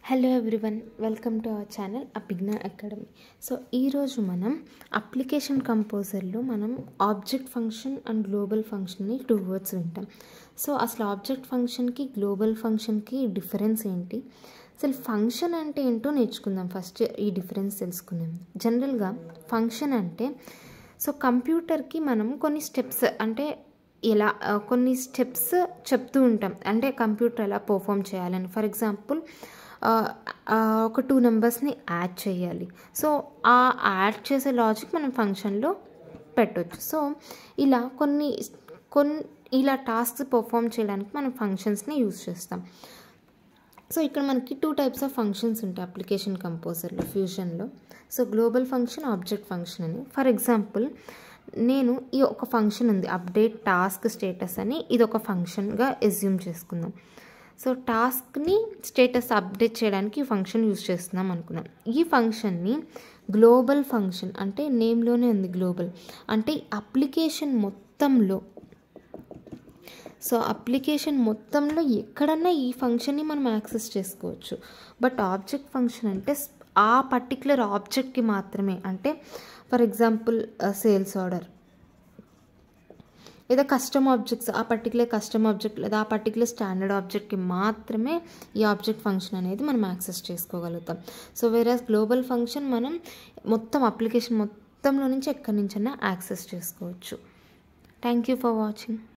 Hello everyone, welcome to our channel అభిజ్ఞా academy. So ఈరోజు మనం అప్లికేషన్ కంపోజర్లో మనం ఆబ్జెక్ట్ ఫంక్షన్ అండ్ గ్లోబల్ ఫంక్షన్ని 2 వర్డ్స్ వింటాం. సో అసలు ఆబ్జెక్ట్ ఫంక్షన్కి గ్లోబల్ ఫంక్షన్కి డిఫరెన్స్ ఏంటి, అసలు ఫంక్షన్ అంటే ఏంటో నేర్చుకుందాం. ఫస్ట్ ఈ డిఫరెన్స్ తెలుసుకుందాం. జనరల్గా ఫంక్షన్ అంటే సో కంప్యూటర్కి మనం కొన్ని స్టెప్స్ అంటే ఇలా కొన్ని స్టెప్స్ చెప్తూ ఉంటాం, అంటే కంప్యూటర్ ఎలా పర్ఫామ్ చేయాలని. ఫర్ ఎగ్జాంపుల్ ఒక 2 నెంబర్స్ని యాడ్ చేయాలి. సో ఆ యాడ్ చేసే లాజిక్ మనం ఫంక్షన్లో పెట్టవచ్చు. సో ఇలా కొన్ని ఇలా టాస్క్స్ పర్ఫామ్ చేయడానికి మనం ఫంక్షన్స్ని యూజ్ చేస్తాం. సో ఇక్కడ మనకి 2 టైప్స్ ఆఫ్ ఫంక్షన్స్ ఉంటాయి అప్లికేషన్ కంపోజర్లో, ఫ్యూజన్లో. So global function, object function అని. ఫర్ ఎగ్జాంపుల్ నేను ఈ ఒక ఫంక్షన్ ఉంది, అప్డేట్ టాస్క్ స్టేటస్ అని. ఇది ఒక ఫంక్షన్గా ఎస్యూమ్ చేసుకుందాం. సో టాస్క్ని స్టేటస్ అప్డేట్ చేయడానికి ఈ ఫంక్షన్ యూజ్ చేస్తున్నాం అనుకున్నాం. ఈ ఫంక్షన్ని గ్లోబల్ ఫంక్షన్ అంటే నేమ్లోనే ఉంది గ్లోబల్, అంటే అప్లికేషన్ మొత్తంలో ఎక్కడన్నా ఈ ఫంక్షన్ని మనం యాక్సెస్ చేసుకోవచ్చు. బట్ ఆబ్జెక్ట్ ఫంక్షన్ అంటే ఆ పర్టికులర్ ఆబ్జెక్ట్కి మాత్రమే. అంటే ఫర్ ఎగ్జాంపుల్ సేల్స్ ఆర్డర్ లేదా కస్టమ్ ఆబ్జెక్ట్స్, ఆ పర్టికులర్ కస్టమ్ ఆబ్జెక్ట్ లేదా ఆ పర్టికులర్ స్టాండర్డ్ ఆబ్జెక్ట్కి మాత్రమే ఈ ఆబ్జెక్ట్ ఫంక్షన్ అనేది మనం యాక్సెస్ చేసుకోగలుగుతాం. సో వేరే గ్లోబల్ ఫంక్షన్ మనం మొత్తం అప్లికేషన్ మొత్తంలో నుంచి ఎక్కడి నుంచైనా యాక్సెస్ చేసుకోవచ్చు. Thank you for watching.